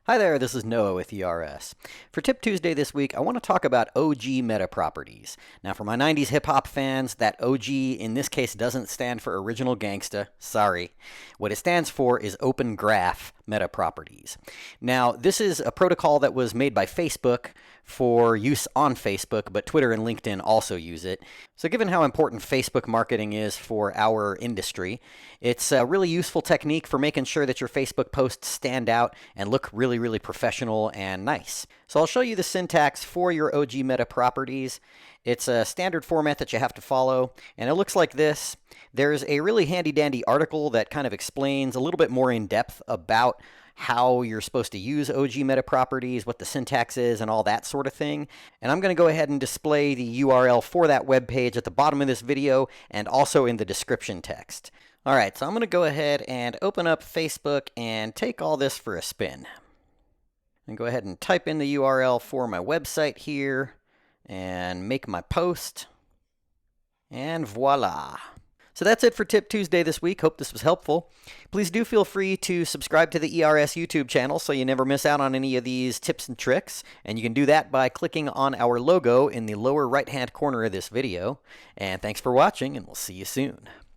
Hi there, this is Noah with ERS. For Tip Tuesday this week, I want to talk about OG meta properties. Now, for my 90s hip hop fans, that OG in this case doesn't stand for Original Gangsta. Sorry. What it stands for is Open Graph meta properties. Now, this is a protocol that was made by Facebook for use on Facebook, but Twitter and LinkedIn also use it. So, given how important Facebook marketing is for our industry, it's a really useful technique for making sure that your Facebook posts stand out and look really professional and nice. So I'll show you the syntax for your OG meta properties. It's a standard format that you have to follow, and it looks like this. There's a really handy dandy article that kind of explains a little bit more in depth about how you're supposed to use OG meta properties, what the syntax is, and all that sort of thing. And I'm going to go ahead and display the URL for that web page at the bottom of this video and also in the description text. All right, so I'm going to go ahead and open up Facebook and take all this for a spin. And go ahead and type in the URL for my website here and make my post. And voila. So that's it for Tip Tuesday this week. Hope this was helpful. Please do feel free to subscribe to the ERS YouTube channel so you never miss out on any of these tips and tricks. And you can do that by clicking on our logo in the lower right-hand corner of this video. And thanks for watching, and we'll see you soon.